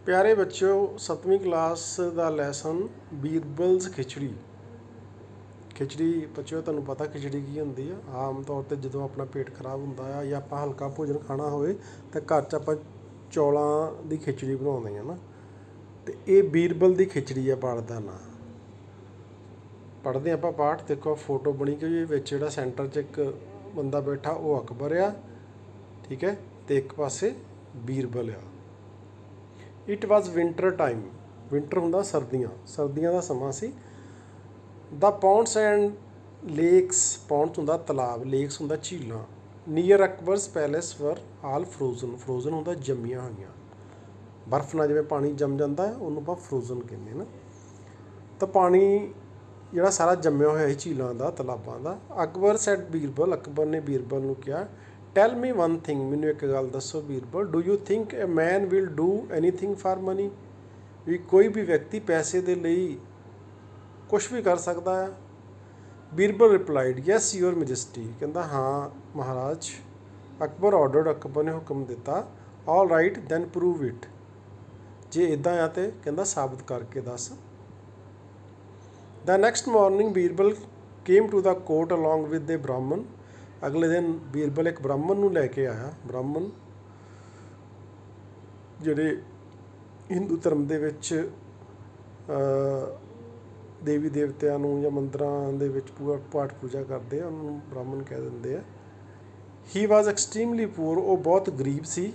प्यारे बच्चों, 7वीं क्लास का लैसन बीरबल्स खिचड़ी। खिचड़ी बच्चों ਤੁਹਾਨੂੰ पता खिचड़ी की ਹੁੰਦੀ ਆ। ਆਮ ਤੌਰ 'ਤੇ ਜਦੋਂ ਆਪਣਾ ਪੇਟ ਖਰਾਬ ਹੁੰਦਾ ਆ ਜਾਂ ਆਪਾਂ ਹਲਕਾ ਭੋਜਨ ਖਾਣਾ ਹੋਵੇ ਤਾਂ ਘਰ 'ਚ ਆਪਾਂ ਚੌਲਾਂ ਦੀ ਖਿਚੜੀ ਬਣਾਉਂਦੇ ਹਾਂ ਨਾ। ਅਤੇ ਇਹ ਬੀਰਬਲ ਦੀ ਖਿਚੜੀ ਆ ਪਾਠ ਦਾ ਨਾਂ। ਪੜ੍ਹਦੇ ਆਪਾਂ ਪਾਠ। ਦੇਖੋ ਫੋਟੋ ਬਣੀ ਕਿ ਵਿੱਚ ਜਿਹੜਾ ਸੈਂਟਰ 'ਚ ਇੱਕ ਬੰਦਾ ਬੈਠਾ ਉਹ ਅਕਬਰ ਆ, ਠੀਕ ਹੈ, ਅਤੇ ਇੱਕ ਪਾਸੇ ਬੀਰਬਲ ਆ। It was winter time. Winter ਹੁੰਦਾ ਸਰਦੀਆਂ ਦਾ ਸਮਾਂ ਸੀ। ਦਾ ਪੌਂਡਸ ਐਂਡ ਲੇਕਸ, ਪੌਂਡਸ ਹੁੰਦਾ ਤਲਾਬ, ਲੇਕਸ ਹੁੰਦਾ ਝੀਲਾਂ, ਨੀਅਰ ਅਕਬਰਸ ਪੈਲੇਸ ਵਰ ਆਲ ਫਰੋਜ਼ਨ ਹੁੰਦਾ ਜੰਮੀਆਂ ਹੋਈਆਂ। ਬਰਫ਼ ਨਾਲ ਜਿਵੇਂ ਪਾਣੀ ਜੰਮ ਜਾਂਦਾ ਉਹਨੂੰ ਆਪਾਂ ਫਰੋਜ਼ਨ ਕਹਿੰਦੇ ਨਾ। ਤਾਂ ਪਾਣੀ ਜਿਹੜਾ ਸਾਰਾ ਜੰਮਿਆ ਹੋਇਆ ਸੀ ਝੀਲਾਂ ਦਾ, ਤਲਾਬਾਂ ਦਾ। ਅਕਬਰ ਸੈਡ ਬੀਰਬਲ, ਅਕਬਰ ਨੇ ਬੀਰਬਲ ਨੂੰ ਕਿਹਾ, ਟੈਲ ਮੀ ਵਨ ਥਿੰਗ, ਮੈਨੂੰ ਇੱਕ ਗੱਲ ਦੱਸੋ Birbal, do you think a man will do anything for money, ਵੀ ਕੋਈ ਵੀ ਵਿਅਕਤੀ ਪੈਸੇ ਦੇ ਲਈ ਕੁਛ ਵੀ ਕਰ ਸਕਦਾ ਹੈ। Birbal replied, yes your majesty, ਕਹਿੰਦਾ ਹਾਂ ਮਹਾਰਾਜ। ਅਕਬਰ ਆਰਡਰਡ, ਅਕਬਰ ਨੇ ਹੁਕਮ ਦਿੱਤਾ, all right then prove it, ਜੇ ਇੱਦਾਂ ਆ ਤਾਂ ਕਹਿੰਦਾ ਸਾਬਤ ਕਰਕੇ ਦੱਸ। The next morning Birbal came to the court along with the Brahmin. ਅਗਲੇ ਦਿਨ ਬੀਰਬਲ ਇੱਕ ਬ੍ਰਾਹਮਣ ਨੂੰ ਲੈ ਕੇ ਆਇਆ। ਬ੍ਰਾਹਮਣ ਜਿਹੜੇ ਹਿੰਦੂ ਧਰਮ ਦੇ ਵਿੱਚ ਦੇਵੀ ਦੇਵਤਿਆਂ ਨੂੰ ਜਾਂ ਮੰਦਰਾਂ ਦੇ ਵਿੱਚ ਪਾਠ ਪੂਜਾ ਕਰਦੇ ਆ, ਉਹਨਾਂ ਨੂੰ ਬ੍ਰਾਹਮਣ ਕਹਿ ਦਿੰਦੇ ਆ। ਹੀ ਵਾਜ਼ ਐਕਸਟ੍ਰੀਮਲੀ ਪੂਅਰ, ਉਹ ਬਹੁਤ ਗਰੀਬ ਸੀ।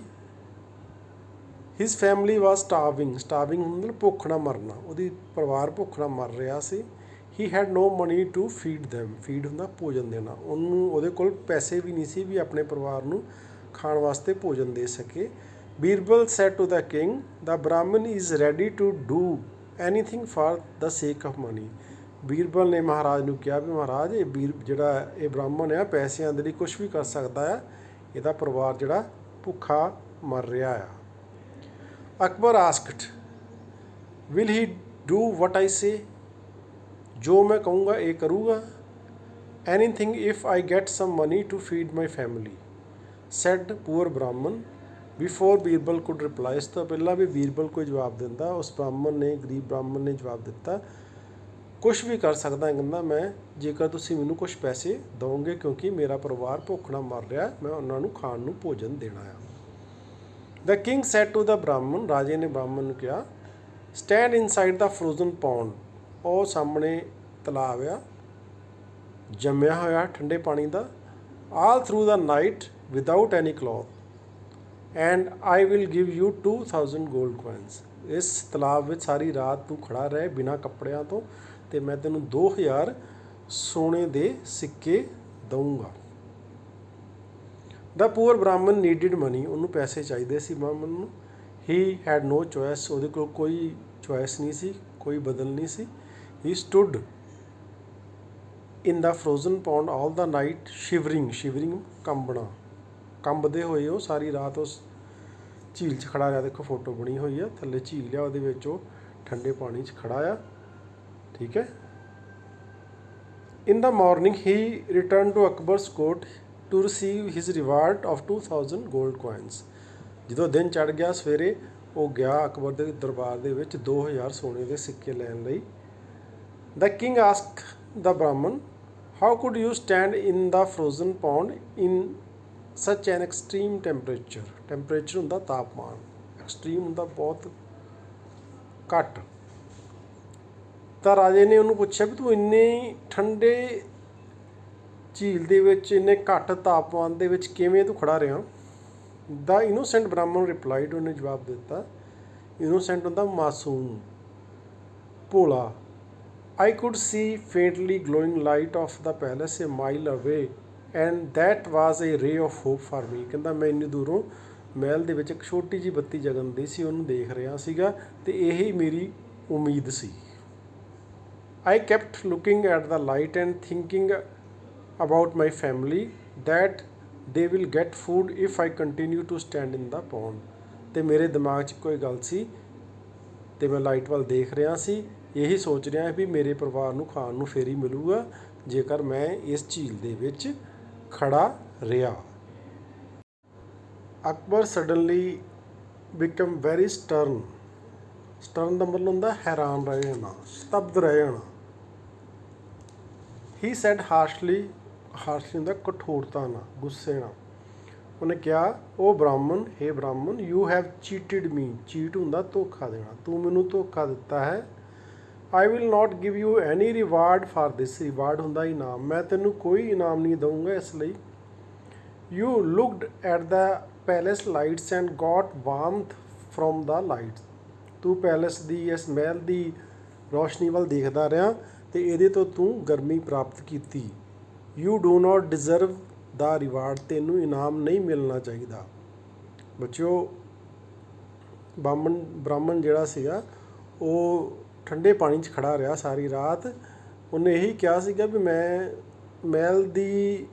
ਹਿਸ ਫੈਮਿਲੀ ਵਾਜ਼ ਸਟਾਰਵਿੰਗ ਮਤਲਬ ਭੁੱਖ ਨਾਲ ਮਰਨਾ, ਉਹਦੀ ਪਰਿਵਾਰ ਭੁੱਖ ਨਾਲ ਮਰ ਰਿਹਾ ਸੀ। He had no money to feed them, feed ਹੁੰਦਾ ਭੋਜਨ ਦੇਣਾ, ਉਹਦੇ ਕੋਲ ਪੈਸੇ ਵੀ ਨਹੀਂ ਸੀ ਵੀ ਆਪਣੇ ਪਰਿਵਾਰ ਨੂੰ ਖਾਣ ਵਾਸਤੇ ਭੋਜਨ ਦੇ ਸਕੇ। Birbal said to the king, the Brahmin is ready to do anything for the sake of money. Birbal ਨੇ ਮਹਾਰਾਜ ਨੂੰ ਕਿਹਾ ਵੀ ਮਹਾਰਾਜ ਇਹ ਜਿਹੜਾ ਇਹ ਬ੍ਰਾਹਮਣ ਆ ਪੈਸਿਆਂ ਦੇ ਲਈ ਕੁਛ ਵੀ ਕਰ ਸਕਦਾ ਆ, ਇਹਦਾ ਪਰਿਵਾਰ ਜਿਹੜਾ ਭੁੱਖਾ ਮਰ ਰਿਹਾ ਆ। Akbar asked, will he do what I say, ਜੋ ਮੈਂ ਕਹੂੰਗਾ ਇਹ ਕਰੂਗਾ। Anything if I get some money to feed my family, said poor Brahmin before Birbal could reply. ਇਸ ਤੋਂ ਪਹਿਲਾਂ ਵੀ ਬੀਰਬਲ ਕੋਈ ਜਵਾਬ ਦਿੰਦਾ, ਉਸ ਬ੍ਰਾਹਮਣ ਨੇ, ਗਰੀਬ ਬ੍ਰਾਹਮਣ ਨੇ ਜਵਾਬ ਦਿੱਤਾ, ਕੁਛ ਵੀ ਕਰ ਸਕਦਾ ਕਹਿੰਦਾ ਮੈਂ, ਜੇਕਰ ਤੁਸੀਂ ਮੈਨੂੰ ਕੁਛ ਪੈਸੇ ਦਿਓਗੇ, ਕਿਉਂਕਿ ਮੇਰਾ ਪਰਿਵਾਰ ਭੁੱਖ ਨਾਲ ਮਰ ਰਿਹਾ, ਮੈਂ ਉਹਨਾਂ ਨੂੰ ਖਾਣ ਨੂੰ ਭੋਜਨ ਦੇਣਾ ਆ। The king said to the Brahmin, ਰਾਜੇ ਨੇ ਬ੍ਰਾਹਮਣ ਨੂੰ ਕਿਹਾ, stand inside the frozen pond, ਉਹ ਸਾਹਮਣੇ ਤਲਾਬ ਆ ਜੰਮਿਆ ਹੋਇਆ ਠੰਡੇ ਪਾਣੀ ਦਾ, all through the night without any cloth and I will give you 2000 gold coins. ਇਸ ਤਲਾਬ ਵਿੱਚ ਸਾਰੀ ਰਾਤ ਤੂੰ ਖੜਾ ਰਹੇ ਬਿਨਾਂ ਕੱਪੜਿਆਂ ਤੋਂ, ਅਤੇ ਮੈਂ ਤੈਨੂੰ 2000 ਸੋਨੇ ਦੇ ਸਿੱਕੇ ਦਊਂਗਾ। ਦ ਪੂਅਰ ਬ੍ਰਾਹਮਣ ਨੀਡਿਡ ਮਨੀ, ਉਹਨੂੰ ਪੈਸੇ ਚਾਹੀਦੇ ਸੀ ਬ੍ਰਾਹਮਣ ਨੂੰ। ਹੀ ਹੈਡ ਨੋ ਚੋਇਸ, ਉਹਦੇ ਕੋਲ ਕੋਈ ਚੋਇਸ ਨਹੀਂ ਸੀ, ਕੋਈ ਬਦਲ ਨਹੀਂ ਸੀ। ਹੀ ਸਟੁੱਡ ਇਨ the frozen pound all the night shivering ਕੰਬਣਾ, ਕੰਬਦੇ ਹੋਏ ਉਹ ਸਾਰੀ ਰਾਤ ਉਸ ਝੀਲ 'ਚ ਖੜਾ ਰਿਹਾ। ਦੇਖੋ ਫੋਟੋ ਬਣੀ ਹੋਈ ਆ, ਥੱਲੇ ਝੀਲ ਆ, ਉਹਦੇ ਵਿੱਚ ਉਹ ਠੰਡੇ ਪਾਣੀ 'ਚ ਖੜਾ ਆ, ਠੀਕ ਹੈ। In the morning he return to Akbar's court to receive his reward of 2000 gold coins. ਜਦੋਂ ਦਿਨ ਚੜ੍ਹ ਗਿਆ ਸਵੇਰੇ, ਉਹ ਗਿਆ ਅਕਬਰ ਦੇ ਦਰਬਾਰ ਦੇ ਵਿੱਚ 2000 ਸੋਨੇ ਦੇ ਸਿੱਕੇ ਲੈਣ ਲਈ। ਦ king ask the Brahmin, how could you stand in the frozen pond in such an extreme temperature, temperature ਹੁੰਦਾ ਤਾਪਮਾਨ, ਐਕਸਟ੍ਰੀਮ ਹੁੰਦਾ ਬਹੁਤ ਘੱਟ। ਤਾਂ ਰਾਜੇ ਨੇ ਉਹਨੂੰ ਪੁੱਛਿਆ ਵੀ ਤੂੰ ਇੰਨੇ ਠੰਡੇ ਝੀਲ ਦੇ ਵਿੱਚ ਇੰਨੇ ਘੱਟ ਤਾਪਮਾਨ ਦੇ ਵਿੱਚ ਕਿਵੇਂ ਤੂੰ ਖੜਾ ਰਿਹਾ। ਦਾ ਇਨੋਸੈਂਟ ਬ੍ਰਾਹਮਣ ਰਿਪਲਾਈਡ, ਉਹਨੇ ਜਵਾਬ ਦਿੱਤਾ, ਇਨੋਸੈਂਟ ਹੁੰਦਾ ਮਾਸੂਮ, ਭੋਲਾ। I could see faintly glowing light of the palace a mile away and that was a ray of hope for me, ਕਹਿੰਦਾ ਮੈਂ ਇੰਨੀ ਦੂਰੋਂ ਮਹਿਲ ਦੇ ਵਿੱਚ ਇੱਕ ਛੋਟੀ ਜਿਹੀ ਬੱਤੀ ਜਗਨ ਸੀ, ਉਹਨੂੰ ਦੇਖ ਰਿਹਾ ਸੀਗਾ, ਅਤੇ ਇਹੀ ਮੇਰੀ ਉਮੀਦ ਸੀ। I kept looking at the light and thinking about my family that they will get food if I continue to stand in the pond, ਅਤੇ ਮੇਰੇ ਦਿਮਾਗ 'ਚ ਕੋਈ ਗੱਲ ਸੀ ਅਤੇ ਮੈਂ ਲਾਈਟ ਵੱਲ ਦੇਖ ਰਿਹਾ ਸੀ, ਇਹੀ ਸੋਚ ਰਿਹਾ ਵੀ ਮੇਰੇ ਪਰਿਵਾਰ ਨੂੰ ਖਾਣ ਨੂੰ ਫੇਰ ਹੀ ਮਿਲੂਗਾ ਜੇਕਰ ਮੈਂ ਇਸ ਝੀਲ ਦੇ ਵਿੱਚ ਖੜਾ ਰਿਹਾ। Akbar suddenly become very stern, stern ਦਾ ਮਤਲਬ ਹੁੰਦਾ ਹੈਰਾਨ ਰਹਿ ਜਾਣਾ, ਸਤਬਦ ਰਹਿ ਜਾਣਾ। ਹੀ ਸੈਡ ਹਾਰਸ਼ਲੀ, ਹਾਰਸ਼ਲੀ ਹੁੰਦਾ ਕਠੋਰਤਾ ਨਾਲ, ਗੁੱਸੇ ਨਾਲ। ਉਹਨੇ ਕਿਹਾ ਉਹ ਬ੍ਰਾਹਮਣ, ਹੇ ਬ੍ਰਾਹਮਣ, ਯੂ ਹੈਵ ਚੀਟਿਡ ਮੀ, ਚੀਟ ਹੁੰਦਾ ਧੋਖਾ ਦੇਣਾ, ਤੂੰ ਮੈਨੂੰ ਧੋਖਾ ਦਿੱਤਾ ਹੈ। I will not give you any reward for this, reward ਹੁੰਦਾ ਇਨਾਮ, ਮੈਂ ਤੈਨੂੰ ਕੋਈ ਇਨਾਮ ਨਹੀਂ ਦਊਂਗਾ ਇਸ ਲਈ। You looked at the palace lights and got warmth from the lights, ਤੂੰ ਪੈਲੇਸ ਦੀ ਇਸ ਮਹਿਲ ਦੀ ਰੋਸ਼ਨੀ ਵੱਲ ਦੇਖਦਾ ਰਿਹਾ ਅਤੇ ਇਹਦੇ ਤੋਂ ਤੂੰ ਗਰਮੀ ਪ੍ਰਾਪਤ ਕੀਤੀ। You do not deserve the reward, ਤੈਨੂੰ ਇਨਾਮ ਨਹੀਂ ਮਿਲਣਾ ਚਾਹੀਦਾ। ਬੱਚਿਓ ਬ੍ਰਾਹਮਣ ਜਿਹੜਾ ਸੀਗਾ ਉਹ ਠੰਡੇ ਪਾਣੀ 'ਚ ਖੜਾ ਰਿਹਾ ਸਾਰੀ ਰਾਤ। ਉਹਨੇ ਇਹੀ ਕਿਹਾ ਸੀਗਾ ਵੀ ਮੈਂ ਮਹਿਲ ਦੀ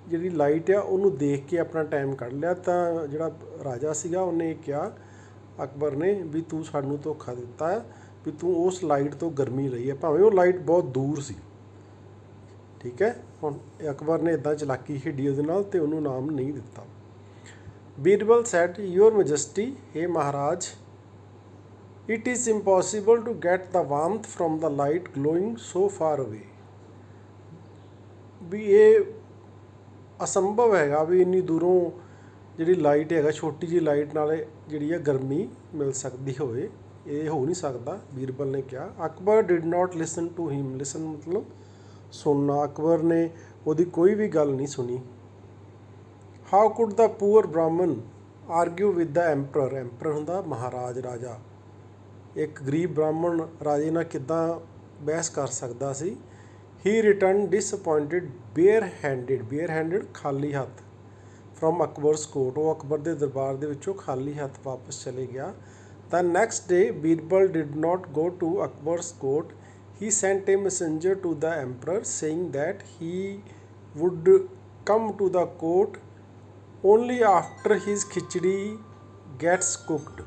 ਜਿਹੜੀ ਲਾਈਟ ਆ ਉਹਨੂੰ ਦੇਖ ਕੇ ਆਪਣਾ ਟਾਈਮ ਕੱਢ ਲਿਆ। ਤਾਂ ਜਿਹੜਾ ਰਾਜਾ ਸੀਗਾ ਉਹਨੇ ਇਹ ਕਿਹਾ ਅਕਬਰ ਨੇ ਵੀ ਤੂੰ ਸਾਨੂੰ ਧੋਖਾ ਦਿੱਤਾ ਹੈ, ਵੀ ਤੂੰ ਉਸ ਲਾਈਟ ਤੋਂ ਗਰਮੀ ਲਈ ਹੈ, ਭਾਵੇਂ ਉਹ ਲਾਈਟ ਬਹੁਤ ਦੂਰ ਸੀ। ਠੀਕ ਹੈ, ਹੁਣ ਅਕਬਰ ਨੇ ਇੱਦਾਂ ਚਲਾਕੀ ਖੇਡੀ ਉਹਦੇ ਨਾਲ ਅਤੇ ਉਹਨੂੰ ਇਨਾਮ ਨਹੀਂ ਦਿੱਤਾ। ਬੀਰਬਲ ਸੈਡ ਯੂਅਰ ਮੈਜੈਸਟੀ, ਹੇ ਮਹਾਰਾਜ, it is impossible to get the warmth from the light glowing so far away, ਵੀ ਇਹ ਅਸੰਭਵ ਹੈਗਾ ਵੀ ਇੰਨੀ ਦੂਰੋਂ ਜਿਹੜੀ ਲਾਈਟ ਹੈਗਾ, ਛੋਟੀ ਜਿਹੀ ਲਾਈਟ ਨਾਲ ਜਿਹੜੀ ਆ ਗਰਮੀ ਮਿਲ ਸਕਦੀ ਹੋਵੇ, ਇਹ ਹੋ ਨਹੀਂ ਸਕਦਾ। ਬੀਰਬਲ ਨੇ ਕਿਹਾ। Akbar did not listen to him, listen ਮਤਲਬ ਸੁਣਨਾ, ਅਕਬਰ ਨੇ ਉਹਦੀ ਕੋਈ ਵੀ ਗੱਲ ਨਹੀਂ ਸੁਣੀ। ਹਾਊ ਕੁਡ ਦਾ ਪੂਅਰ ਬ੍ਰਾਹਮਣ ਆਰਗਿਊ ਵਿਦ ਦਾ ਐਂਪਰਰ, ਐਂਪਰਰ ਹੁੰਦਾ ਮਹਾਰਾਜ, ਰਾਜਾ। ਇੱਕ ਗਰੀਬ ਬ੍ਰਾਹਮਣ ਰਾਜੇ ਨਾਲ ਕਿੱਦਾਂ ਬਹਿਸ ਕਰ ਸਕਦਾ ਸੀ। ਹੀ ਰਿਟਰਨ ਡਿਸਅਪੋਇੰਟਡ ਬੇਅਰ ਹੈਂਡਡ ਖਾਲੀ ਹੱਥ ਫਰੋਮ ਅਕਬਰਸ ਕੋਰਟ, ਉਹ ਅਕਬਰ ਦੇ ਦਰਬਾਰ ਦੇ ਵਿੱਚੋਂ ਖਾਲੀ ਹੱਥ ਵਾਪਸ ਚਲੇ ਗਿਆ। The next day Birbal did not go to Akbar's court. He sent a messenger to the emperor saying that he would come to the court only after his khichdi gets cooked.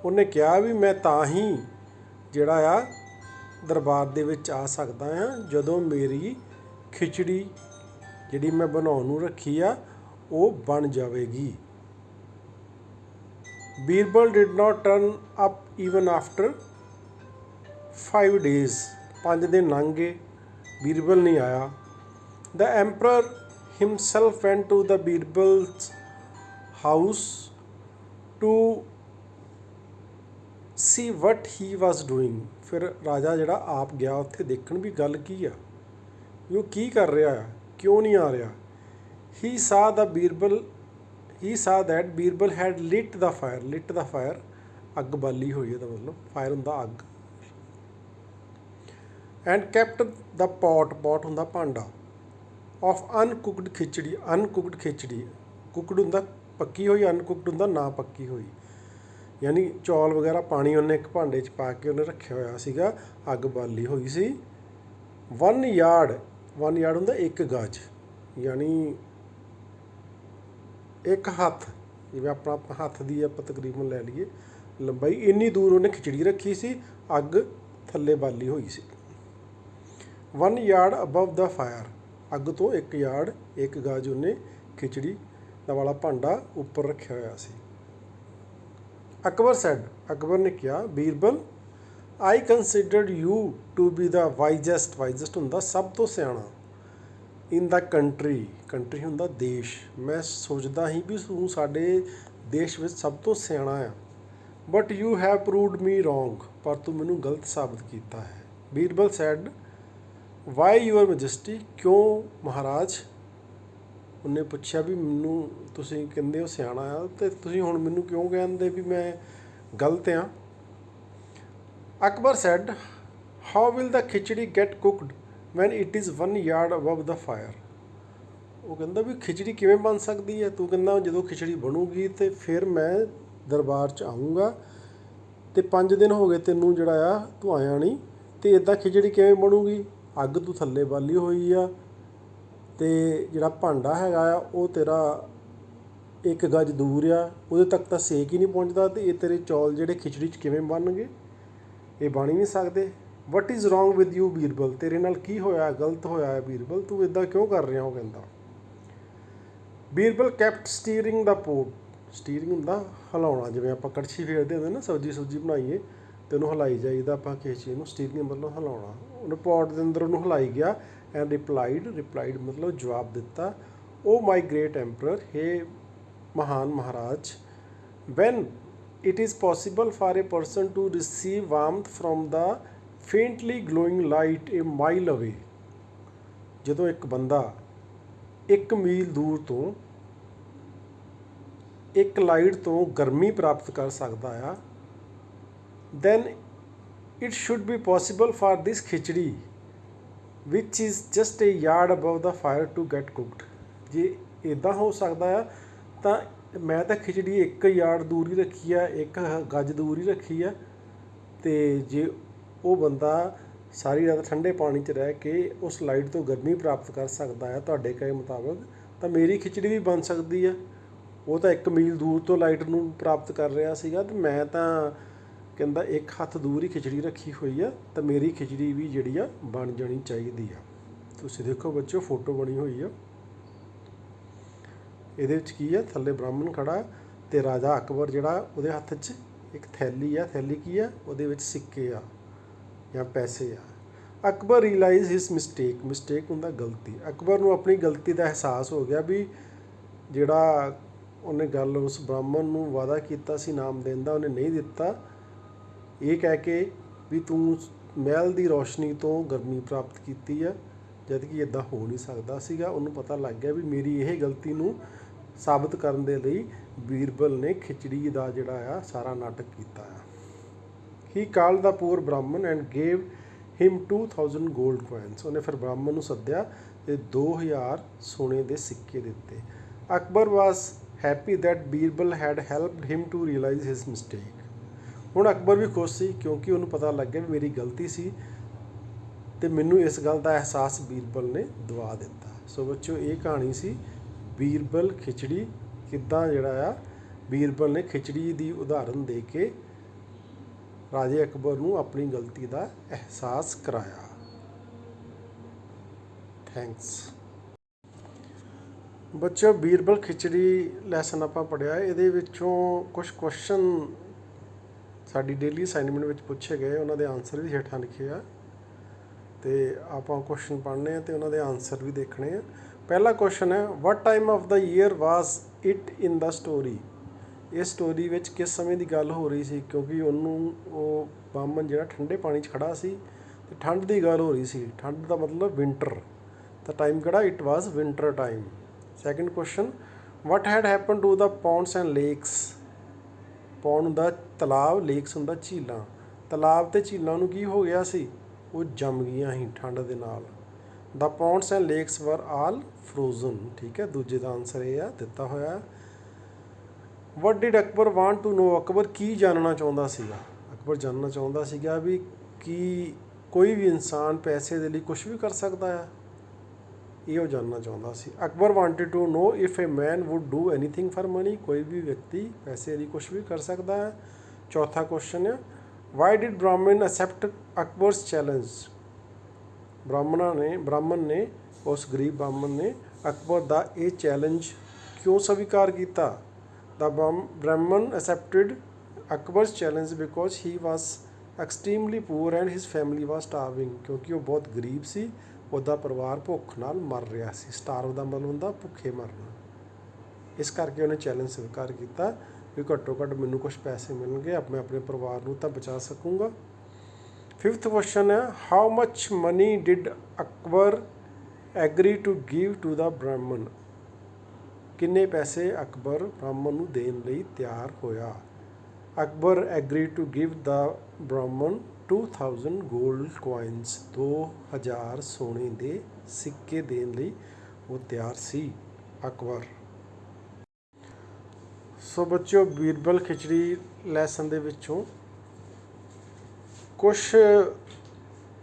ਉਹਨੇ ਕਿਹਾ ਵੀ ਮੈਂ ਤਾਂ ਹੀ ਜਿਹੜਾ ਆ ਦਰਬਾਰ ਦੇ ਵਿੱਚ ਆ ਸਕਦਾ ਹਾਂ ਜਦੋਂ ਮੇਰੀ ਖਿਚੜੀ ਜਿਹੜੀ ਮੈਂ ਬਣਾਉਣ ਨੂੰ ਰੱਖੀ ਆ ਉਹ ਬਣ ਜਾਵੇਗੀ। Birbal did not turn up even after 5 days, 5 ਦਿਨ ਲੰਘ ਗਏ, ਬੀਰਬਲ ਨਹੀਂ ਆਇਆ। The emperor himself went to the Birbal's house to see what he was doing, ਫਿਰ ਰਾਜਾ ਜਿਹੜਾ ਆਪ ਗਿਆ ਉੱਥੇ ਦੇਖਣ ਵੀ ਗੱਲ ਕੀ ਆ, ਵੀ ਉਹ ਕੀ ਕਰ ਰਿਹਾ ਆ, ਕਿਉਂ ਨਹੀਂ ਆ ਰਿਹਾ। ਹੀ ਸਾਹ that Birbal head little the fire, ਅੱਗ ਬਾਲੀ ਹੋਈ, ਇਹਦਾ ਮਤਲਬ ਫਾਇਰ ਹੁੰਦਾ ਅੱਗ। ਐਂਡ ਕੈਪਟ ਦਾ ਪੋਟ ਹੁੰਦਾ ਭਾਂਡਾ, ਆਫ ਅਨਕੁਕਡ ਖਿਚੜੀ, ਕੁਕਡ ਹੁੰਦਾ ਪੱਕੀ ਹੋਈ, ਅਨਕੁਕਡ ਹੁੰਦਾ ਨਾ ਪੱਕੀ ਹੋਈ, ਯਾਨੀ ਚੌਲ ਵਗੈਰਾ ਪਾਣੀ ਉਹਨੇ ਇੱਕ ਭਾਂਡੇ 'ਚ ਪਾ ਕੇ ਉਹਨੇ ਰੱਖਿਆ ਹੋਇਆ ਸੀਗਾ, ਅੱਗ ਬਾਲੀ ਹੋਈ ਸੀ। 1 ਯਾਰਡ ਹੁੰਦਾ 1 ਗਜ, ਯਾਨੀ 1 ਹੱਥ, ਜਿਵੇਂ ਆਪਣਾ ਹੱਥ ਦੀ ਆਪਾਂ ਤਕਰੀਬਨ ਲੈ ਲਈਏ ਲੰਬਾਈ, ਇੰਨੀ ਦੂਰ ਉਹਨੇ ਖਿਚੜੀ ਰੱਖੀ ਸੀ, ਅੱਗ ਥੱਲੇ ਬਾਲੀ ਹੋਈ ਸੀ। 1 ਯਾਰਡ ਅਬਵ ਦਾ ਫਾਇਰ, ਅੱਗ ਤੋਂ 1 ਯਾਰਡ 1 ਗਜ ਉਹਨੇ ਖਿਚੜੀ ਦਾ ਵਾਲਾ ਭਾਂਡਾ ਉੱਪਰ ਰੱਖਿਆ ਹੋਇਆ ਸੀ। ਅਕਬਰ ਨੇ ਕਿਹਾ ਬੀਰਬਲ, ਆਈ considered you to be the ਵਾਈਜੈਸਟ ਹੁੰਦਾ ਸਭ ਤੋਂ ਸਿਆਣਾ, ਇਨ ਦਾ ਕੰਟਰੀ ਹੁੰਦਾ ਦੇਸ਼, ਮੈਂ ਸੋਚਦਾ ਸੀ ਵੀ ਤੂੰ ਸਾਡੇ ਦੇਸ਼ ਵਿੱਚ ਸਭ ਤੋਂ ਸਿਆਣਾ ਆ। But you have proved me wrong, ਪਰ ਤੂੰ ਮੈਨੂੰ ਗਲਤ ਸਾਬਤ ਕੀਤਾ ਹੈ। ਬੀਰਬਲ ਸੈਡ ਵਾਈ ਯੂਅਰ ਮੈਜੈਸਟੀ, ਕਿਉਂ ਮਹਾਰਾਜ। ਉਹਨੇ ਪੁੱਛਿਆ ਵੀ ਮੈਨੂੰ ਤੁਸੀਂ ਕਹਿੰਦੇ ਹੋ ਸਿਆਣਾ ਆ ਅਤੇ ਤੁਸੀਂ ਹੁਣ ਮੈਨੂੰ ਕਿਉਂ ਕਹਿੰਦੇ ਵੀ ਮੈਂ ਗਲਤ ਹਾਂ। Akbar said how will the khichdi get cooked when it is 1 yard above the fire, ਉਹ ਕਹਿੰਦਾ ਵੀ ਖਿਚੜੀ ਕਿਵੇਂ ਬਣ ਸਕਦੀ ਹੈ, ਤੂੰ ਕਹਿੰਦਾ ਜਦੋਂ ਖਿਚੜੀ ਬਣੂਗੀ ਅਤੇ ਫਿਰ ਮੈਂ ਦਰਬਾਰ 'ਚ ਆਊਂਗਾ ਅਤੇ 5 ਦਿਨ ਹੋ ਗਏ ਤੈਨੂੰ ਜਿਹੜਾ ਆ ਤੂੰ ਆਇਆ ਨਹੀਂ, ਅਤੇ ਇੱਦਾਂ ਖਿਚੜੀ ਕਿਵੇਂ ਬਣੂਗੀ, ਅੱਗ ਤੂੰ ਥੱਲੇ ਬਾਲੀ ਹੋਈ ਆ ਅਤੇ ਜਿਹੜਾ ਭਾਂਡਾ ਹੈਗਾ ਆ ਉਹ ਤੇਰਾ 1 ਗਜ ਦੂਰ ਆ, ਉਹਦੇ ਤੱਕ ਤਾਂ ਸੇਕ ਹੀ ਨਹੀਂ ਪਹੁੰਚਦਾ, ਅਤੇ ਇਹ ਤੇਰੇ ਚੌਲ ਜਿਹੜੇ ਖਿਚੜੀ 'ਚ ਕਿਵੇਂ ਬਣਨਗੇ, ਇਹ ਬਣ ਹੀ ਨਹੀਂ ਸਕਦੇ। What is wrong with you Birbal, ਤੇਰੇ ਨਾਲ ਕੀ ਹੋਇਆ, ਗਲਤ ਹੋਇਆ ਹੈ ਬੀਰਬਲ, ਤੂੰ ਇੱਦਾਂ ਕਿਉਂ ਕਰ ਰਿਹਾ, ਉਹ ਕਹਿੰਦਾ। ਬੀਰਬਲ ਕੈਪਟ ਸਟੀਅਰਿੰਗ ਦਾ ਪੋਟ, ਸਟੀਅਰਿੰਗ ਹੁੰਦਾ ਹਿਲਾਉਣਾ, ਜਿਵੇਂ ਆਪਾਂ ਕੜਛੀ ਫੇਰਦੇ ਹੁੰਦੇ ਨਾ, ਸਬਜ਼ੀ ਬਣਾਈਏ ਤੇ ਉਹਨੂੰ ਹਿਲਾਈ ਜਾਈਦਾ ਆਪਾਂ ਕਿਸੇ ਚੀਜ਼ ਨੂੰ, ਸਟੀਅਰਿੰਗ ਮਤਲਬ ਹਿਲਾਉਣਾ। ਉਹਨੇ ਪੌਟ ਦੇ ਅੰਦਰ ਉਹਨੂੰ ਹਿਲਾਈ ਗਿਆ। ਐਂਡ ਰਿਪਲਾਈਡ ਮਤਲਬ ਜਵਾਬ ਦਿੱਤਾ, ਓ ਮਾਈ ਗ੍ਰੇਟ ਐਂਪਰਰ, ਹੇ ਮਹਾਨ ਮਹਾਰਾਜ, van it is possible for a person to receive warmth from the faintly glowing light a mile away, ਜਦੋਂ ਇੱਕ ਬੰਦਾ 1 ਮੀਲ ਦੂਰ ਤੋਂ ਇੱਕ ਲਾਈਟ ਤੋਂ ਗਰਮੀ ਪ੍ਰਾਪਤ ਕਰ ਸਕਦਾ ਆ, then it should be possible for this khichdi which is just a yard above the fire to get cooked। ਜੇ ਇੱਦਾਂ ਹੋ ਸਕਦਾ ਆ ਤਾਂ ਮੈਂ ਤਾਂ ਖਿਚੜੀ 1 ਯਾਰਡ ਦੂਰ ਹੀ ਰੱਖੀ ਆ, 1 ਗੱਜ ਦੂਰ ਹੀ ਰੱਖੀ ਆ, ਅਤੇ ਜੇ ਉਹ ਬੰਦਾ ਸਾਰੀ ਰਾਤ ਠੰਡੇ ਪਾਣੀ 'ਚ ਰਹਿ ਕੇ ਉਸ ਲਾਈਟ ਤੋਂ ਗਰਮੀ ਪ੍ਰਾਪਤ ਕਰ ਸਕਦਾ ਹੈ ਤੁਹਾਡੇ ਕਹੇ ਮੁਤਾਬਕ, ਤਾਂ ਮੇਰੀ ਖਿਚੜੀ ਵੀ ਬਣ ਸਕਦੀ ਆ। ਉਹ ਤਾਂ 1 ਮੀਲ ਦੂਰ ਤੋਂ ਲਾਈਟ ਨੂੰ ਪ੍ਰਾਪਤ ਕਰ ਰਿਹਾ ਸੀਗਾ, ਅਤੇ ਮੈਂ ਤਾਂ ਕਹਿੰਦਾ 1 ਹੱਥ ਦੂਰ ਹੀ ਖਿਚੜੀ ਰੱਖੀ ਹੋਈ ਆ, ਤਾਂ ਮੇਰੀ ਖਿਚੜੀ ਵੀ ਜਿਹੜੀ ਆ ਬਣ ਜਾਣੀ ਚਾਹੀਦੀ ਆ। ਤੁਸੀਂ ਦੇਖੋ ਬੱਚਿਓ, ਫੋਟੋ ਬਣੀ ਹੋਈ ਆ। ਇਹਦੇ ਵਿੱਚ ਕੀ ਆ, ਥੱਲੇ ਬ੍ਰਾਹਮਣ ਖੜਾ ਅਤੇ ਰਾਜਾ ਅਕਬਰ ਜਿਹੜਾ ਉਹਦੇ ਹੱਥ 'ਚ ਇੱਕ ਥੈਲੀ ਆ। ਥੈਲੀ ਕੀ ਆ, ਉਹਦੇ ਵਿੱਚ ਸਿੱਕੇ ਆ ਜਾਂ ਪੈਸੇ ਆ। ਅਕਬਰ ਰੀਅਲਾਈਜ਼ ਹਿਸ ਮਿਸਟੇਕ ਹੁੰਦਾ ਗਲਤੀ। ਅਕਬਰ ਨੂੰ ਆਪਣੀ ਗਲਤੀ ਦਾ ਅਹਿਸਾਸ ਹੋ ਗਿਆ ਵੀ ਜਿਹੜਾ ਉਹਨੇ ਗੱਲ ਉਸ ਬ੍ਰਾਹਮਣ ਨੂੰ ਵਾਅਦਾ ਕੀਤਾ ਸੀ ਨਾਮ ਦੇਣ ਦਾ, ਉਹਨੇ ਨਹੀਂ ਦਿੱਤਾ, ਇਹ ਕਹਿ ਕੇ ਵੀ ਤੂੰ ਮਹਿਲ ਦੀ ਰੋਸ਼ਨੀ ਤੋਂ ਗਰਮੀ ਪ੍ਰਾਪਤ ਕੀਤੀ ਆ, ਜਦ ਕਿ ਇੱਦਾਂ ਹੋ ਨਹੀਂ ਸਕਦਾ ਸੀਗਾ। ਉਹਨੂੰ ਪਤਾ ਲੱਗ ਗਿਆ ਵੀ ਮੇਰੀ ਇਹ ਗਲਤੀ ਨੂੰ ਸਾਬਤ ਕਰਨ ਦੇ ਲਈ ਬੀਰਬਲ ਨੇ ਖਿਚੜੀ ਦਾ ਜਿਹੜਾ ਆ ਸਾਰਾ ਨਾਟਕ ਕੀਤਾ ਆ। ਹੀ ਕਾਲਡ ਦਾ ਪੂਅਰ ਬ੍ਰਾਹਮਣ and gave him 2000 gold coins. ਉਹਨੇ ਫਿਰ ਬ੍ਰਾਹਮਣ ਨੂੰ ਸੱਦਿਆ ਅਤੇ 2000 ਸੋਨੇ ਦੇ ਸਿੱਕੇ ਦਿੱਤੇ। Akbar was happy that Birbal had helped him to realise his mistake. ਹੁਣ ਅਕਬਰ ਵੀ ਖੁਸ਼ ਸੀ ਕਿਉਂਕਿ ਉਹਨੂੰ ਪਤਾ ਲੱਗ ਗਿਆ ਵੀ ਮੇਰੀ ਗਲਤੀ ਸੀ ਅਤੇ ਮੈਨੂੰ ਇਸ ਗੱਲ ਦਾ ਅਹਿਸਾਸ ਬੀਰਬਲ ਨੇ ਦਿਵਾ ਦਿੱਤਾ। ਸੋ ਬੱਚਿਓ, ਇਹ ਕਹਾਣੀ ਸੀ ਬੀਰਬਲ ਖਿਚੜੀ। ਕਿੱਦਾਂ ਜਿਹੜਾ ਆ ਬੀਰਬਲ ਨੇ ਖਿਚੜੀ ਦੀ ਉਦਾਹਰਨ ਦੇ ਕੇ ਰਾਜੇ ਅਕਬਰ ਨੂੰ ਆਪਣੀ ਗਲਤੀ ਦਾ ਅਹਿਸਾਸ ਕਰਾਇਆ। ਥੈਂਕਸ ਬੱਚਿਓ। ਬੀਰਬਲ ਖਿਚੜੀ ਲੈਸਨ ਆਪਾਂ ਪੜ੍ਹਿਆ। ਇਹਦੇ ਵਿੱਚੋਂ ਕੁਝ ਕੁਐਸਚਨ ਸਾਡੀ ਡੇਲੀ ਅਸਾਈਨਮੈਂਟ ਵਿੱਚ ਪੁੱਛੇ ਗਏ, ਉਹਨਾਂ ਦੇ ਆਨਸਰ ਵੀ ਹੇਠਾਂ ਲਿਖੇ ਆ, ਅਤੇ ਆਪਾਂ ਕੁਐਸਚਨ ਪੜ੍ਹਨੇ ਆ ਅਤੇ ਉਹਨਾਂ ਦੇ ਆਨਸਰ ਵੀ ਦੇਖਣੇ ਆ। ਪਹਿਲਾ ਕੁਐਸਚਨ ਹੈ, what time of the year was it in the story. ਇਸ ਸਟੋਰੀ ਵਿੱਚ ਕਿਸ ਸਮੇਂ ਦੀ ਗੱਲ ਹੋ ਰਹੀ ਸੀ, ਕਿਉਂਕਿ ਉਹਨੂੰ ਉਹ ਬ੍ਰਾਹਮਣ ਜਿਹੜਾ ਠੰਡੇ ਪਾਣੀ 'ਚ ਖੜਾ ਸੀ ਅਤੇ ਠੰਡ ਦੀ ਗੱਲ ਹੋ ਰਹੀ ਸੀ। ਠੰਡ ਦਾ ਮਤਲਬ ਵਿੰਟਰ, ਤਾਂ ਟਾਈਮ ਕਿਹੜਾ, it was winter time. Second question, what had happen to the ponds and lakes. Pond ਹੁੰਦਾ ਤਲਾਬ, ਲੇਕਸ ਹੁੰਦਾ ਝੀਲਾਂ। ਤਲਾਬ ਅਤੇ ਝੀਲਾਂ ਨੂੰ ਕੀ ਹੋ ਗਿਆ ਸੀ, ਉਹ ਜੰਮ ਗਈਆਂ ਸੀ ਠੰਡ ਦੇ ਨਾਲ। ਦਾ ਪੌਂਡਸ ਐਂਡ ਲੇਕਸ ਵਰ ਆਲ ਫਰੋਜ਼ਨ। ਠੀਕ ਹੈ, ਦੂਜੇ ਦਾ ਆਨਸਰ ਇਹ ਆ ਦਿੱਤਾ ਹੋਇਆ। What did Akbar want to know. Akbar ਕੀ ਜਾਣਨਾ ਚਾਹੁੰਦਾ ਸੀਗਾ। ਅਕਬਰ ਜਾਣਨਾ ਚਾਹੁੰਦਾ ਸੀਗਾ ਵੀ ਕੀ ਕੋਈ ਵੀ ਇਨਸਾਨ ਪੈਸੇ ਦੇ ਲਈ ਕੁਛ ਵੀ ਕਰ ਸਕਦਾ ਆ, ਇਹ ਉਹ ਜਾਣਨਾ ਚਾਹੁੰਦਾ ਸੀ। Akbar wanted to know if a man would do anything for money. ਕੋਈ ਵੀ ਵਿਅਕਤੀ ਪੈਸੇ ਲਈ ਕੁਛ ਵੀ ਕਰ ਸਕਦਾ ਹੈ। ਚੌਥਾ ਕੁਐਸਚਨ ਹੈ, ਵਾਈ ਡਿਡ ਬ੍ਰਾਹਮਣ ਅਸੈਪਟ ਅਕਬਰਸ ਚੈਲੰਜ। ਬ੍ਰਾਹਮਣ ਨੇ ਉਸ ਗਰੀਬ ਬ੍ਰਾਹਮਣ ਨੇ ਅਕਬਰ ਦਾ ਇਹ ਚੈਲੰਜ ਕਿਉਂ ਸਵੀਕਾਰ ਕੀਤਾ। The Brahmin accepted Akbar's challenge because he was extremely poor and his family was starving. ਕਿਉਂਕਿ ਉਹ ਬਹੁਤ ਗਰੀਬ ਸੀ, ਉਹਦਾ ਪਰਿਵਾਰ ਭੁੱਖ ਨਾਲ ਮਰ ਰਿਹਾ ਸੀ। ਸਟਾਰਵ ਦਾ ਮਤਲਬ ਹੁੰਦਾ ਭੁੱਖੇ ਮਰਨਾ। ਇਸ ਕਰਕੇ ਉਹਨੇ ਚੈਲੰਜ ਸਵੀਕਾਰ ਕੀਤਾ ਵੀ ਘੱਟੋ ਘੱਟ ਮੈਨੂੰ ਕੁਛ ਪੈਸੇ ਮਿਲਣਗੇ, ਮੈਂ ਆਪਣੇ ਪਰਿਵਾਰ ਨੂੰ ਤਾਂ ਬਚਾ ਸਕੂੰਗਾ। ਫਿਫਥ ਕੁਐਸਚਨ ਹੈ, how much money did Akbar agree to give to the Brahmin. ਕਿੰਨੇ ਪੈਸੇ ਅਕਬਰ ਬ੍ਰਾਹਮਣ ਨੂੰ ਦੇਣ ਲਈ ਤਿਆਰ ਹੋਇਆ। Akbar agree to give the Brahmin 2000 gold coins. 2000 ਸੋਨੇ ਦੇ ਸਿੱਕੇ ਦੇਣ ਲਈ ਉਹ ਤਿਆਰ ਸੀ ਅਕਬਰ। ਸੋ ਬੱਚਿਓ, ਬੀਰਬਲ ਖਿਚੜੀ ਲੈਸਨ ਦੇ ਵਿੱਚੋਂ ਕੁਛ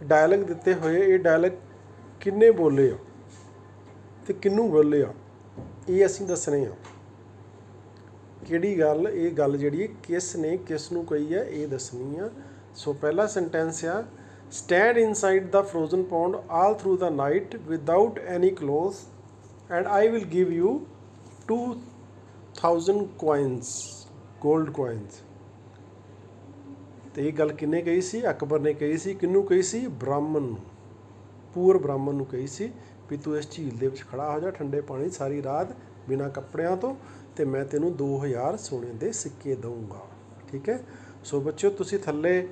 ਡਾਇਲੌਗ ਦਿੱਤੇ ਹੋਏ। ਇਹ ਡਾਇਲੌਗ ਕਿੰਨੇ ਬੋਲੇ ਆ ਅਤੇ ਕਿਹਨੂੰ ਬੋਲੇ ਆ, ਇਹ ਅਸੀਂ ਦੱਸਣੇ ਆ। ਕਿਹੜੀ ਗੱਲ, ਇਹ ਗੱਲ ਜਿਹੜੀ ਕਿਸ ਨੇ ਕਿਸ ਨੂੰ ਕਹੀ ਹੈ, ਇਹ ਦੱਸਣੀ ਆ। ਸੋ ਪਹਿਲਾ ਸੈਂਟੈਂਸ ਆ, stand inside the frozen pound all through the night without any cloth and I will give you 2 1000 coins, gold coins। ਤੇ ਇਹ ਗੱਲ ਕਿਹਨੇ ਕਹੀ ਸੀ? ਅਕਬਰ ਨੇ ਕਹੀ ਸੀ। ਕਿਹਨੂੰ ਕਹੀ ਸੀ? ਬ੍ਰਾਹਮਣ ਨੂੰ, ਪੂਰ ਬ੍ਰਾਹਮਣ ਨੂੰ ਕਹੀ ਸੀ ਵੀ ਤੂੰ ਇਸ ਝੀਲ ਦੇ ਵਿੱਚ ਖੜਾ ਹੋ ਜਾ ਠੰਡੇ ਪਾਣੀ ਸਾਰੀ ਰਾਤ ਬਿਨਾਂ ਕੱਪੜਿਆਂ ਤੋਂ, ਤੇ ਮੈਂ ਤੈਨੂੰ 2000 ਸੋਨੇ ਦੇ ਸਿੱਕੇ ਦਊਂਗਾ। ਠੀਕ ਹੈ। ਸੋ ਬੱਚਿਓ, ਤੁਸੀਂ ਥੱਲੇ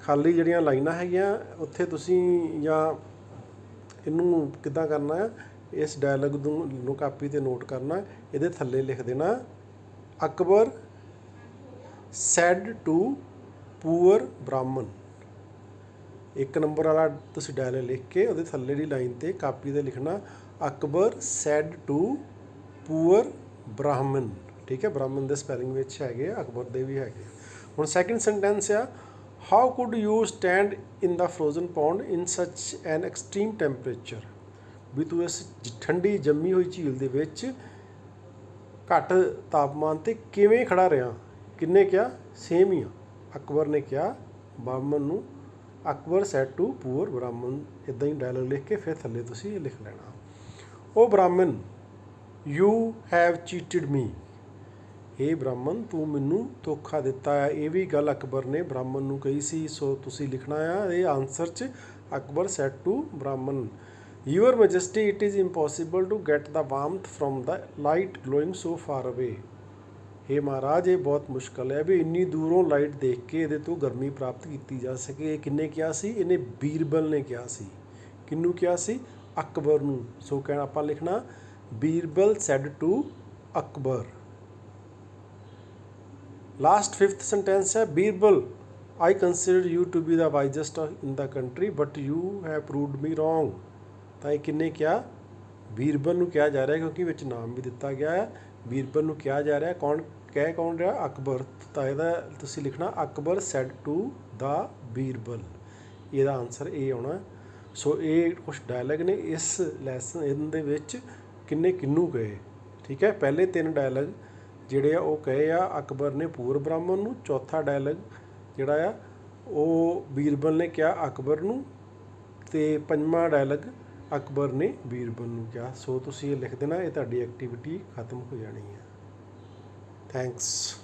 ਖਾਲੀ ਜਿਹੜੀਆਂ ਲਾਈਨਾਂ ਹੈਗੀਆਂ ਉੱਥੇ ਤੁਸੀਂ ਜਾਂ ਇਹਨੂੰ ਕਿੱਦਾਂ ਕਰਨਾ ਹੈ, ਇਸ ਡਾਇਲੋਗ ਨੂੰ ਕਾਪੀ 'ਤੇ ਨੋਟ ਕਰਨਾ। ਇਹਦੇ ਥੱਲੇ ਲਿਖ ਦੇਣਾ ਅਕਬਰ ਸੈਡ ਟੂ ਪੂਅਰ ਬ੍ਰਾਹਮਣ। 1 ਨੰਬਰ ਵਾਲਾ ਤੁਸੀਂ ਡਾਇਲੋਗ ਲਿਖ ਕੇ ਉਹਦੇ ਥੱਲੇ ਦੀ ਲਾਈਨ 'ਤੇ ਕਾਪੀ 'ਤੇ ਲਿਖਣਾ ਅਕਬਰ ਸੈਡ ਟੂ ਪੂਅਰ ਬ੍ਰਾਹਮਣ। ਠੀਕ ਹੈ। ਬ੍ਰਾਹਮਣ ਦੇ ਸਪੈਲਿੰਗ ਵਿੱਚ ਹੈਗੇ ਆ, ਅਕਬਰ ਦੇ ਵੀ ਹੈਗੇ। ਹੁਣ ਸੈਕਿੰਡ ਸੈਂਟੈਂਸ ਆ, how could you stand in the frozen pond in such an extreme temperature. ਵੀ ਤੂੰ ਇਸ ਠੰਡੀ ਜੰਮੀ ਹੋਈ ਝੀਲ ਦੇ ਵਿੱਚ ਘੱਟ ਤਾਪਮਾਨ 'ਤੇ ਕਿਵੇਂ ਖੜਾ ਰਿਹਾ? ਕਿਹਨੇ ਕਿਹਾ? ਸੇਮ ਹੀ ਆ, ਅਕਬਰ ਨੇ ਕਿਹਾ ਬ੍ਰਾਹਮਣ ਨੂੰ। ਅਕਬਰ ਸੈਡ ਟੂ ਪੂਅਰ ਬ੍ਰਾਹਮਣ। ਇੱਦਾਂ ਹੀ ਡਾਇਲੋਗ ਲਿਖ ਕੇ ਫਿਰ ਥੱਲੇ ਤੁਸੀਂ ਲਿਖ ਲੈਣਾ, ਓ ਬ੍ਰਾਹਮਣ ਯੂ ਹੈਵ ਚੀਟਡ ਮੀ। ਇਹ ਬ੍ਰਾਹਮਣ ਤੂੰ ਮੈਨੂੰ ਧੋਖਾ ਦਿੱਤਾ ਹੈ। ਇਹ ਵੀ ਗੱਲ ਅਕਬਰ ਨੇ ਬ੍ਰਾਹਮਣ ਨੂੰ ਕਹੀ ਸੀ। ਸੋ ਤੁਸੀਂ ਲਿਖਣਾ ਆ ਇਹ ਆਨਸਰ 'ਚ Akbar said to Brahmin, your majesty it is impossible to get the warmth from the light glowing so far away. ਇਹ ਮਹਾਰਾਜ ਇਹ ਬਹੁਤ ਮੁਸ਼ਕਲ ਹੈ ਵੀ ਇੰਨੀ ਦੂਰੋਂ ਲਾਈਟ ਦੇਖ ਕੇ ਇਹਦੇ ਤੋਂ ਗਰਮੀ ਪ੍ਰਾਪਤ ਕੀਤੀ ਜਾ ਸਕੇ। ਇਹ ਕਿਹਨੇ ਕਿਹਾ ਸੀ? ਇਹਨੇ ਬੀਰਬਲ ਨੇ ਕਿਹਾ ਸੀ। ਕਿਹਨੂੰ ਕਿਹਾ ਸੀ? ਅਕਬਰ ਨੂੰ। ਸੋ ਕਹਿਣਾ ਆਪਾਂ ਲਿਖਣਾ Birbal said to Akbar. Last 5th sentence ਹੈ, Birbal I consider you to be the wisest in the country but you have proved me wrong. ਤਾਂ ਇਹ ਕਿਹਨੇ ਕਿਹਾ? ਬੀਰਬਲ ਨੂੰ ਕਿਹਾ ਜਾ ਰਿਹਾ, ਕਿਉਂਕਿ ਵਿੱਚ ਨਾਮ ਵੀ ਦਿੱਤਾ ਗਿਆ ਹੈ। ਬੀਰਬਲ ਨੂੰ ਕਿਹਾ ਜਾ ਰਿਹਾ। ਕੌਣ ਕਹਿ ਕੌਣ ਰਿਹਾ? ਅਕਬਰ। ਤਾਂ ਇਹਦਾ ਤੁਸੀਂ ਲਿਖਣਾ ਅਕਬਰ ਸੈਡ ਟੂ ਦਾ ਬੀਰਬਲ। ਇਹਦਾ ਆਨਸਰ ਇਹ ਆਉਣਾ। ਸੋ ਇਹ ਕੁਛ ਡਾਇਲੌਗ ਨੇ ਇਸ ਲੈਸਨ ਇਹਦੇ ਵਿੱਚ ਕਿਹਨੇ ਕਿਹਨੂੰ ਕਹੇ। ਠੀਕ ਹੈ। ਪਹਿਲੇ 3 ਡਾਇਲੌਗ ਜਿਹੜੇ ਆ ਉਹ ਕਹੇ ਆ ਅਕਬਰ ਨੇ ਪੂਰ ਬ੍ਰਾਹਮਣ ਨੂੰ। ਚੌਥਾ ਡਾਇਲੌਗ ਜਿਹੜਾ ਆ ਉਹ ਬੀਰਬਲ ਨੇ ਕਿਹਾ ਅਕਬਰ ਨੂੰ, ਅਤੇ 5ਵਾਂ ਡਾਇਲੌਗ ਅਕਬਰ ਨੇ ਬੀਰਬਲ ਨੂੰ ਕਿਹਾ। ਸੋ ਤੁਸੀਂ ਇਹ ਲਿਖ ਦੇਣਾ। ਇਹ ਤੁਹਾਡੀ ਐਕਟੀਵਿਟੀ ਖਤਮ ਹੋ ਜਾਣੀ ਹੈ। ਥੈਂਕਸ।